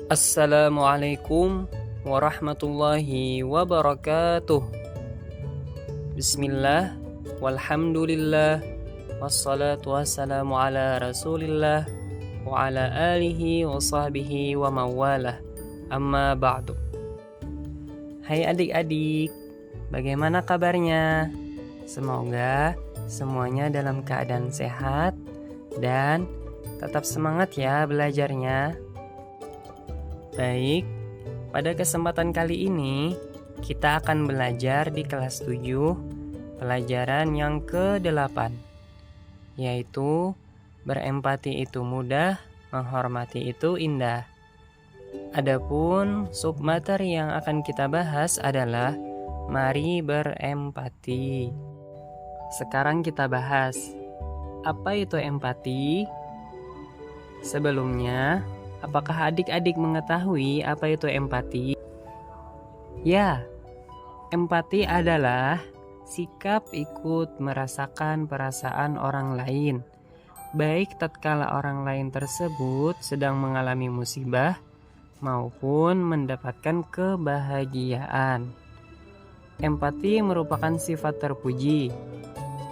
Assalamualaikum warahmatullahi wabarakatuh. Bismillah, walhamdulillah, wassalatu wassalamu ala rasulillah, wa ala alihi wa sahbihi wa mawalah. Amma ba'du. Hai adik-adik, bagaimana kabarnya? Semoga semuanya dalam keadaan sehat dan tetap semangat ya belajarnya. Baik, pada kesempatan kali ini kita akan belajar di kelas 7 pelajaran yang ke-8, yaitu berempati itu mudah, menghormati itu indah. Adapun submateri yang akan kita bahas adalah mari berempati. Sekarang kita bahas, apa itu empati? Sebelumnya, apakah adik-adik mengetahui apa itu empati? Ya, empati adalah sikap ikut merasakan perasaan orang lain, baik tatkala orang lain tersebut sedang mengalami musibah maupun mendapatkan kebahagiaan. Empati merupakan sifat terpuji.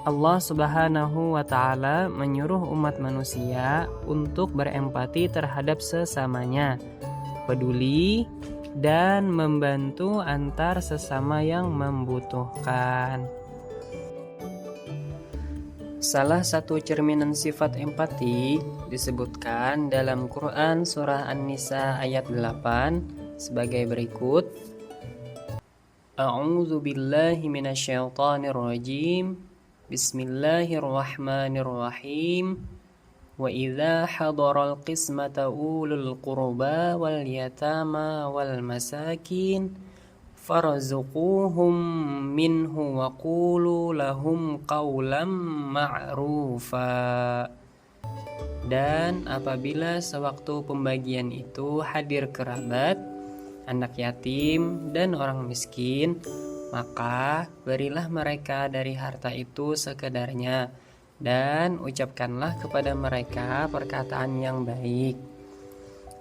Allah Subhanahu wa Ta'ala menyuruh umat manusia untuk berempati terhadap sesamanya, peduli dan membantu antar sesama yang membutuhkan. Salah satu cerminan sifat empati disebutkan dalam Quran surah An-Nisa ayat 8 sebagai berikut. A'udzu billahi minasyaitonir rajim. Bismillahirrahmanirrahim. Wa idza hadaral qismata ulul qurba wal yatama wal masakin farzuquhum minhu wa qulu lahum qawlan ma'rufa. Dan apabila sewaktu pembagian itu hadir kerabat, anak yatim dan orang miskin, maka berilah mereka dari harta itu sekedarnya, dan ucapkanlah kepada mereka perkataan yang baik.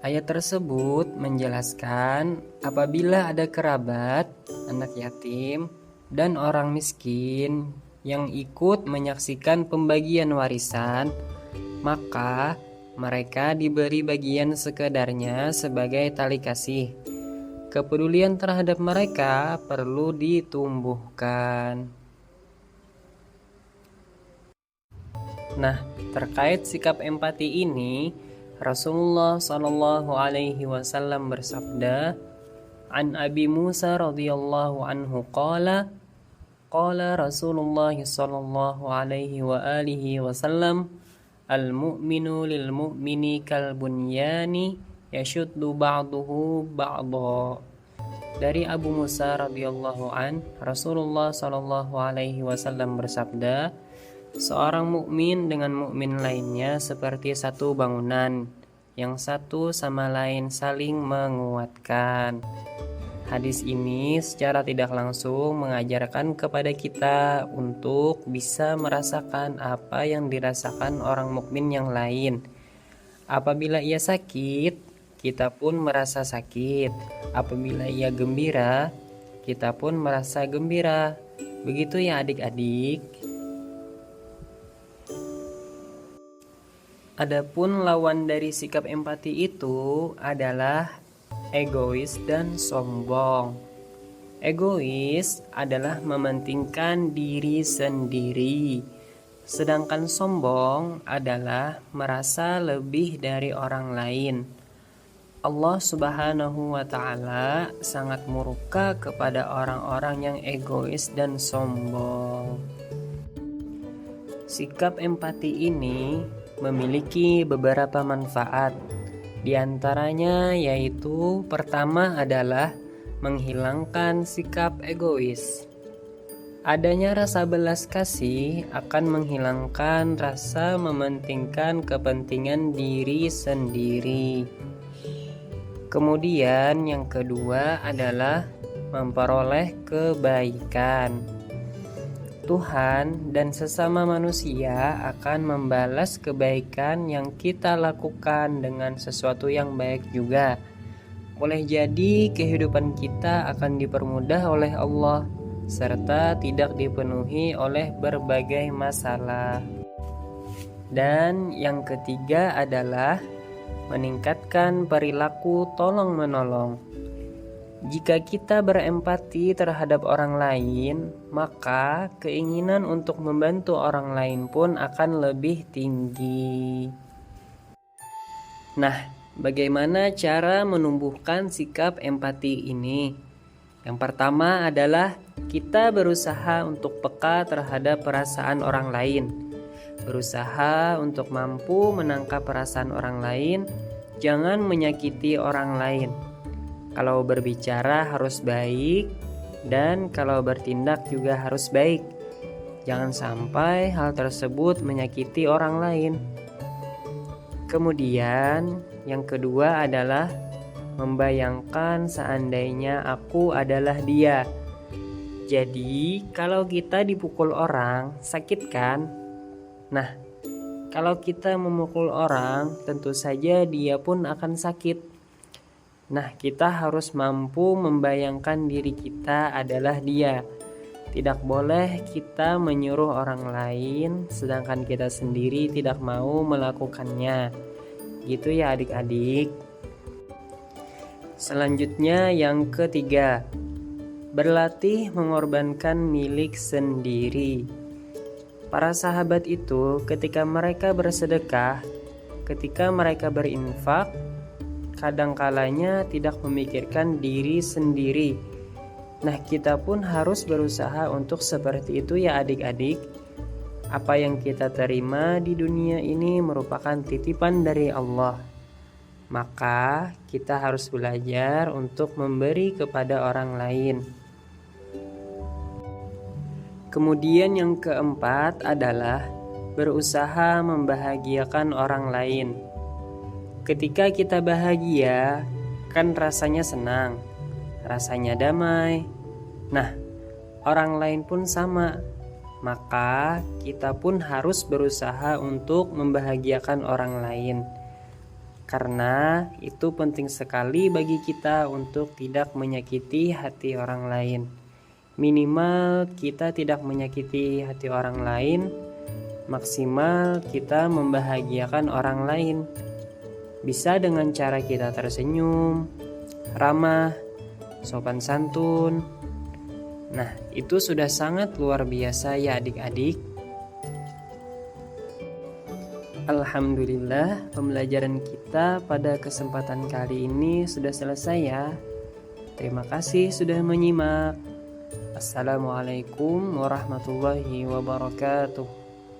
Ayat tersebut menjelaskan apabila ada kerabat, anak yatim, dan orang miskin yang ikut menyaksikan pembagian warisan, maka mereka diberi bagian sekedarnya sebagai tali kasih. Kepedulian terhadap mereka perlu ditumbuhkan. Nah, terkait sikap empati ini, Rasulullah Shallallahu Alaihi Wasallam bersabda, "An Abi Musa radhiyallahu anhu qala Rasulullah Shallallahu Alaihi wa alihi Wasallam, al-mu'minu lil mu'mini kal bunyani yashuddu ba'duhu ba'dha." Dari Abu Musa radhiyallahu an, Rasulullah sallallahu alaihi wasallam bersabda, seorang mukmin dengan mukmin lainnya seperti satu bangunan, yang satu sama lain saling menguatkan. Hadis ini secara tidak langsung mengajarkan kepada kita untuk bisa merasakan apa yang dirasakan orang mukmin yang lain. Apabila ia sakit, kita pun merasa sakit. Apabila ia gembira, kita pun merasa gembira. Begitu ya adik-adik. Adapun lawan dari sikap empati itu adalah egois dan sombong. Egois adalah mementingkan diri sendiri, sedangkan sombong adalah merasa lebih dari orang lain. Allah Subhanahu wa Ta'ala sangat murka kepada orang-orang yang egois dan sombong. Sikap empati ini memiliki beberapa manfaat. Di antaranya yaitu pertama adalah menghilangkan sikap egois. Adanya rasa belas kasih akan menghilangkan rasa mementingkan kepentingan diri sendiri. Kemudian yang kedua adalah memperoleh kebaikan. Tuhan dan sesama manusia akan membalas kebaikan yang kita lakukan dengan sesuatu yang baik juga. boleh jadi kehidupan kita akan dipermudah oleh Allah serta tidak dipenuhi oleh berbagai masalah. Dan yang ketiga adalah meningkatkan perilaku tolong-menolong. Jika kita berempati terhadap orang lain, maka keinginan untuk membantu orang lain pun akan lebih tinggi. Nah, bagaimana cara menumbuhkan sikap empati ini? Yang pertama adalah kita berusaha untuk peka terhadap perasaan orang lain. Berusaha untuk mampu menangkap perasaan orang lain, jangan menyakiti orang lain. Kalau berbicara harus baik, dan kalau bertindak juga harus baik. Jangan sampai hal tersebut menyakiti orang lain. Kemudian, yang kedua adalah membayangkan seandainya aku adalah dia. Jadi, kalau kita dipukul orang, sakit kan? Nah, kalau kita memukul orang, tentu saja dia pun akan sakit. Nah, kita harus mampu membayangkan diri kita adalah dia. Tidak boleh kita menyuruh orang lain, sedangkan kita sendiri tidak mau melakukannya. Gitu ya adik-adik. Selanjutnya yang ketiga, berlatih mengorbankan milik sendiri. Para sahabat itu ketika mereka bersedekah, ketika mereka berinfak, kadangkalanya tidak memikirkan diri sendiri. Nah, kita pun harus berusaha untuk seperti itu ya adik-adik. Apa yang kita terima di dunia ini merupakan titipan dari Allah. Maka kita harus belajar untuk memberi kepada orang lain. Kemudian yang keempat adalah berusaha membahagiakan orang lain. Ketika kita bahagia, kan rasanya senang, rasanya damai. Nah, orang lain pun sama. Maka kita pun harus berusaha untuk membahagiakan orang lain. Karena itu penting sekali bagi kita untuk tidak menyakiti hati orang lain. Minimal kita tidak menyakiti hati orang lain, maksimal kita membahagiakan orang lain. Bisa dengan cara kita tersenyum, ramah, sopan santun. Nah, itu sudah sangat luar biasa ya adik-adik. Alhamdulillah, pembelajaran kita pada kesempatan kali ini sudah selesai ya. Terima kasih sudah menyimak. Assalamualaikum warahmatullahi wabarakatuh.